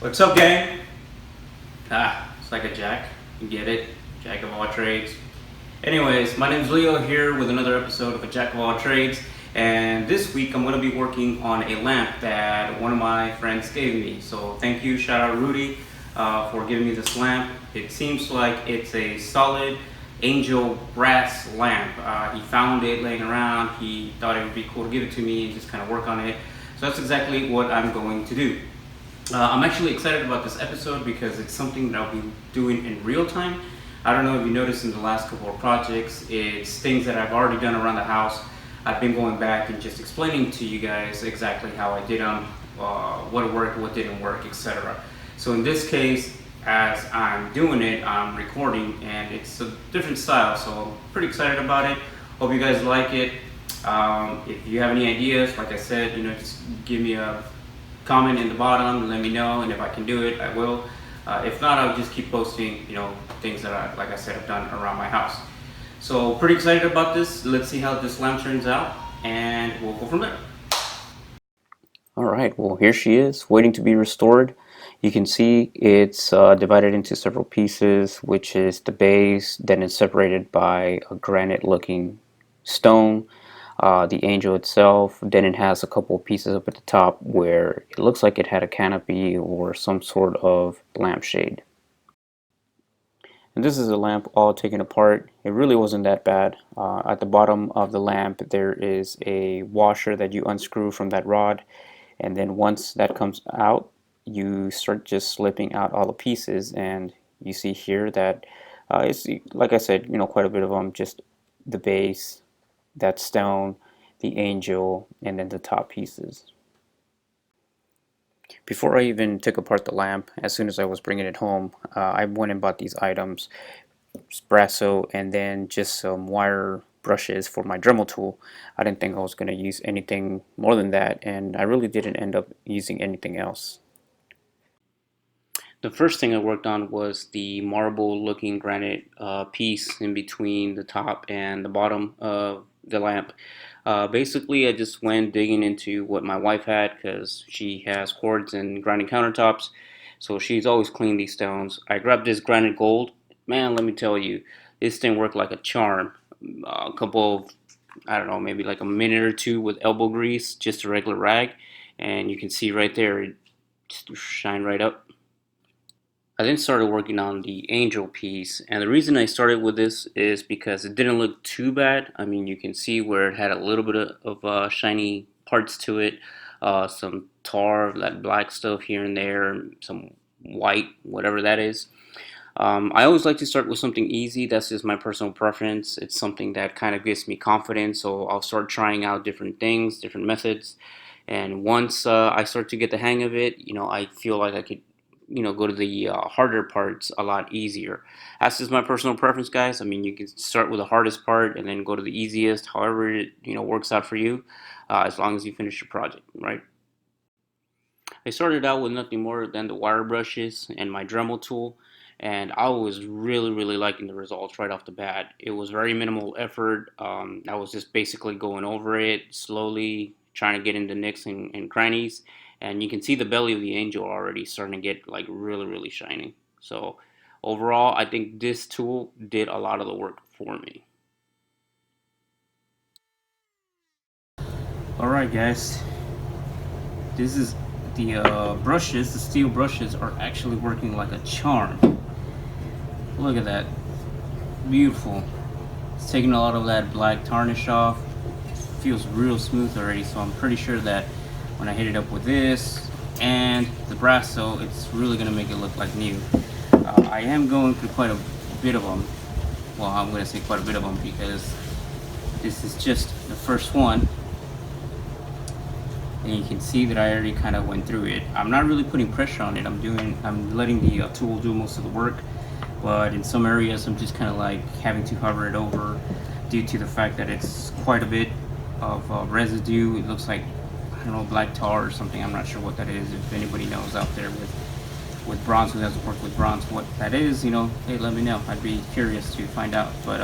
What's up, gang? It's like a jack. You get it? Jack of all trades. Anyways, my name's Leo here with another episode of A Jack of All Trades. And this week I'm going to be working on a lamp that one of my friends gave me. So thank you, shout out Rudy, for giving me this lamp. It seems like it's a solid angel brass lamp. He found it laying around. He thought it would be cool to give it to me and just kind of work on it. So that's exactly what I'm going to do. I'm actually excited about this episode because it's something that I'll be doing in real time. I don't know if you noticed in the last couple of projects, it's things that I've already done around the house. I've been going back and just explaining to you guys exactly how I did them, what worked, what didn't work, etc. So in this case, as I'm doing it, I'm recording and it's a different style, so I'm pretty excited about it. Hope you guys like it. If you have any ideas, like I said, just give me a comment in the bottom, let me know, and if I can do it, I will. If not, I'll just keep posting, things that like I said, I've done around my house. So pretty excited about this. Let's see how this lamp turns out, and we'll go from there. Alright, well here she is, waiting to be restored. You can see it's divided into several pieces, which is the base, then it's separated by a granite looking stone. The angel itself, then it has a couple of pieces up at the top where it looks like it had a canopy or some sort of lampshade. And this is the lamp all taken apart. It really wasn't that bad. At the bottom of the lamp there is a washer that you unscrew from that rod, and then once that comes out you start just slipping out all the pieces, and you see here that it's, like I said, quite a bit of them, just the base, that stone, the angel, and then the top pieces. Before I even took apart the lamp, as soon as I was bringing it home, I went and bought these items, Brasso, and then just some wire brushes for my Dremel tool. I didn't think I was going to use anything more than that, and I really didn't end up using anything else. The first thing I worked on was the marble looking granite piece in between the top and the bottom of the lamp. Basically I just went digging into what my wife had because she has quartz and grinding countertops, so she's always cleaned these stones. I grabbed this granite gold. Man, let me tell you, this thing worked like a charm. A couple of, I don't know, maybe like a minute or two with elbow grease, just a regular rag, and you can see right there it just shine right up. I then started working on the angel piece, and the reason I started with this is because it didn't look too bad. I mean, you can see where it had a little bit of shiny parts to it, some tar, that black stuff here and there, some white, whatever that is. I always like to start with something easy. That's just my personal preference. It's something that kind of gives me confidence, so I'll start trying out different things, different methods, and once I start to get the hang of it, I feel like I could go to the harder parts a lot easier. That's just my personal preference, guys. I mean, you can start with the hardest part and then go to the easiest, however it works out for you, as long as you finish your project, right? I started out with nothing more than the wire brushes and my Dremel tool, and I was really liking the results right off the bat. It was very minimal effort. I was just basically going over it slowly, trying to get into nicks and crannies, and you can see the belly of the angel already starting to get like really shiny. So overall, I think this tool did a lot of the work for me. Alright guys, this is the brushes. The steel brushes are actually working like a charm. Look at that, beautiful. It's taking a lot of that black tarnish off. Feels real smooth already, so I'm pretty sure that when I hit it up with this and the Brasso, it's really gonna make it look like new. I am going through quite a bit of them. Well, I'm gonna say quite a bit of them because this is just the first one, and you can see that I already kind of went through it. I'm not really putting pressure on it. I'm letting the tool do most of the work, but in some areas I'm just kind of like having to hover it over due to the fact that it's quite a bit of residue. It looks like, I don't know, black tar or something. I'm not sure what that is. If anybody knows out there with bronze, who hasn't worked with bronze, what that is, hey, let me know. I'd be curious to find out. But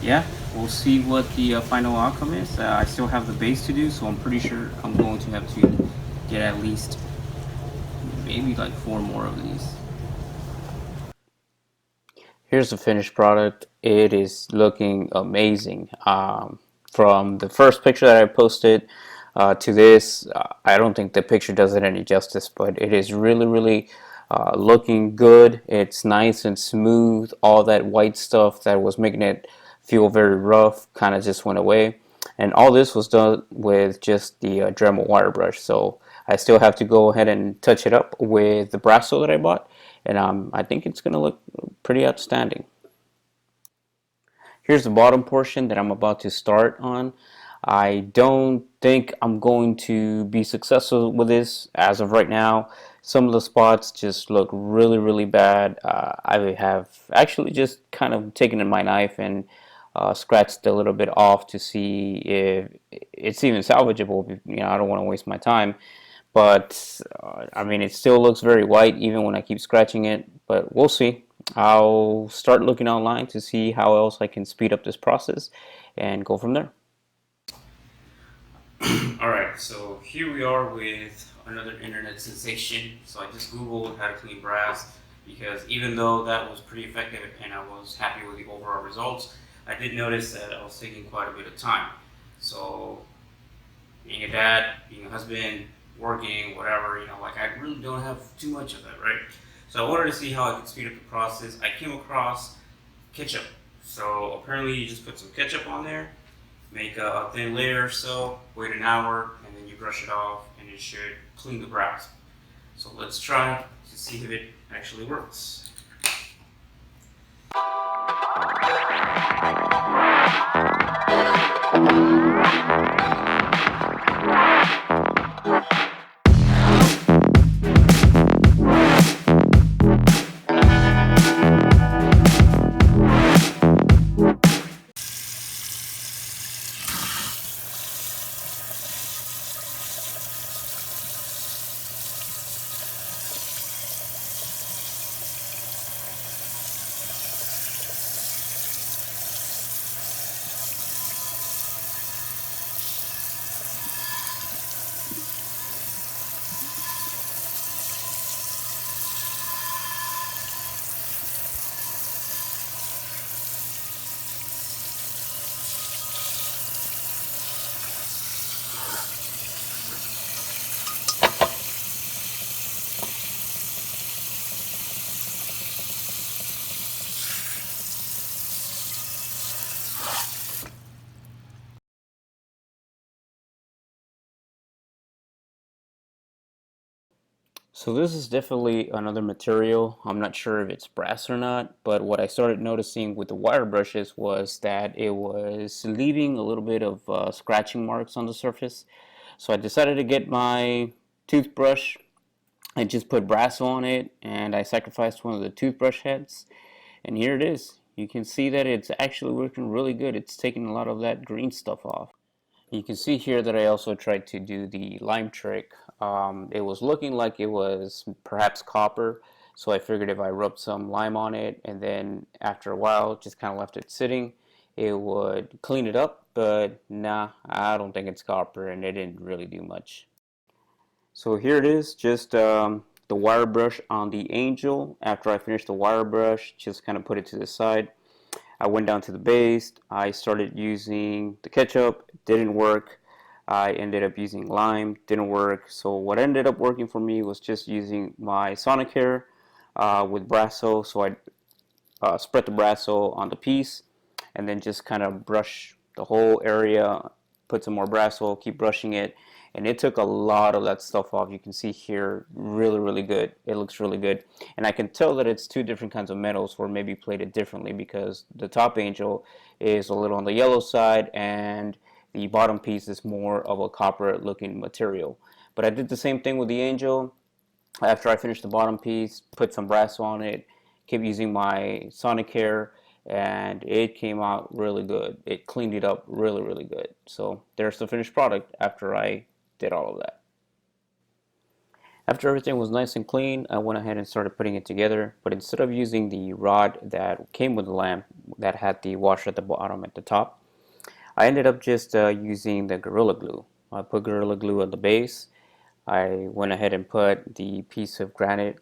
yeah, we'll see what the final outcome is. I still have the base to do, so I'm pretty sure I'm going to have to get at least maybe like four more of these. Here's the finished product. It is looking amazing. From the first picture that I posted to this, I don't think the picture does it any justice, but it is really looking good. It's nice and smooth. All that white stuff that was making it feel very rough kind of just went away. And all this was done with just the Dremel wire brush. So I still have to go ahead and touch it up with the Brasso that I bought. And I think it's going to look pretty outstanding. Here's the bottom portion that I'm about to start on. I don't think I'm going to be successful with this as of right now. Some of the spots just look really bad. I have actually just kind of taken in my knife and scratched a little bit off to see if it's even salvageable. You know, I don't want to waste my time. But I mean, it still looks very white even when I keep scratching it, but we'll see. I'll start looking online to see how else I can speed up this process and go from there. Alright, so here we are with another internet sensation. So I just googled how to clean brass because even though that was pretty effective and I was happy with the overall results, I did notice that I was taking quite a bit of time. So being a dad, being a husband, working, whatever, you know, like I really don't have too much of that, right? So I wanted to see how I could speed up the process. I came across ketchup. So apparently you just put some ketchup on there, make a thin layer or so, wait an hour, and then you brush it off, and it should clean the brass. So let's try to see if it actually works. So this is definitely another material. I'm not sure if it's brass or not, but what I started noticing with the wire brushes was that it was leaving a little bit of scratching marks on the surface. So I decided to get my toothbrush. I just put brass on it and I sacrificed one of the toothbrush heads. And here it is. You can see that it's actually working really good. It's taking a lot of that green stuff off. You can see here that I also tried to do the lime trick. It was looking like it was perhaps copper, so I figured if I rubbed some lime on it and then after a while just kind of left it sitting, it would clean it up, but nah, I don't think it's copper and it didn't really do much. So here it is, just the wire brush on the Angel. After I finished the wire brush, just kind of put it to the side. I went down to the base. I started using the ketchup. It didn't work. I ended up using lime. Didn't work. So what ended up working for me was just using my Sonicare with Brasso. So I spread the Brasso on the piece and then just kind of brush the whole area, put some more Brasso, keep brushing it, and it took a lot of that stuff off. You can see here, really good. It looks really good, and I can tell that it's two different kinds of metals or maybe plated differently because the top Angel is a little on the yellow side and the bottom piece is more of a copper looking material. But I did the same thing with the Angel. After I finished the bottom piece, put some brass on it, kept using my Sonicare, and it came out really good. It cleaned it up really good. So there's the finished product after I did all of that. After everything was nice and clean, I went ahead and started putting it together, but instead of using the rod that came with the lamp that had the washer at the bottom at the top, I ended up just using the Gorilla Glue. I put Gorilla Glue at the base. I went ahead and put the piece of granite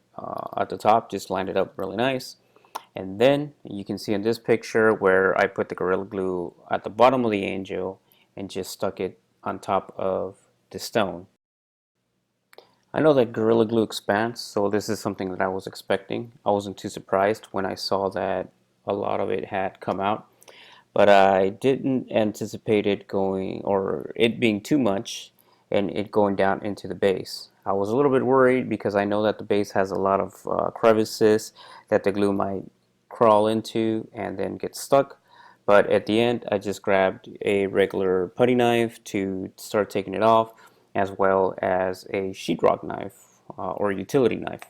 at the top, just lined it up really nice. And then you can see in this picture where I put the Gorilla Glue at the bottom of the angel and just stuck it on top of the stone. I know that Gorilla Glue expands, so this is something that I was expecting. I wasn't too surprised when I saw that a lot of it had come out, but I didn't anticipate it going, or it being too much and it going down into the base. I was a little bit worried because I know that the base has a lot of crevices that the glue might crawl into and then get stuck. But at the end, I just grabbed a regular putty knife to start taking it off, as well as a sheetrock knife or utility knife,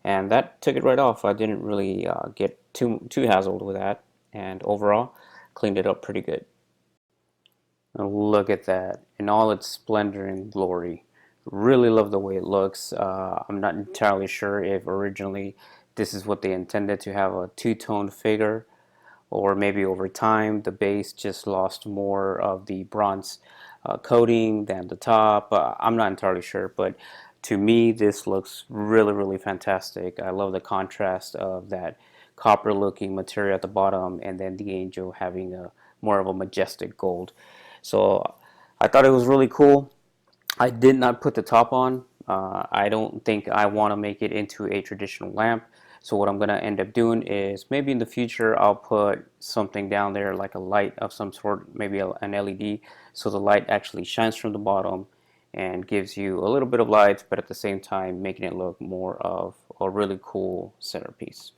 and that took it right off. I didn't really get too hassled with that, and overall cleaned it up pretty good. And look at that in all its splendor and glory. Really love the way it looks. I'm not entirely sure if originally this is what they intended, to have a two-tone figure, or maybe over time the base just lost more of the bronze coating than the top. I'm not entirely sure, but to me this looks really fantastic. I love the contrast of that copper looking material at the bottom and then the angel having a more of a majestic gold. So I thought it was really cool. I did not put the top on. I don't think I want to make it into a traditional lamp. So what I'm going to end up doing is maybe in the future I'll put something down there like a light of some sort, maybe an LED, so the light actually shines from the bottom and gives you a little bit of light, but at the same time making it look more of a really cool centerpiece.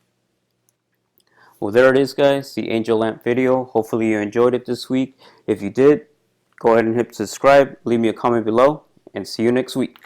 Well, there it is, guys, the angel lamp video. Hopefully you enjoyed it this week. If you did, go ahead and hit subscribe, leave me a comment below, and see you next week.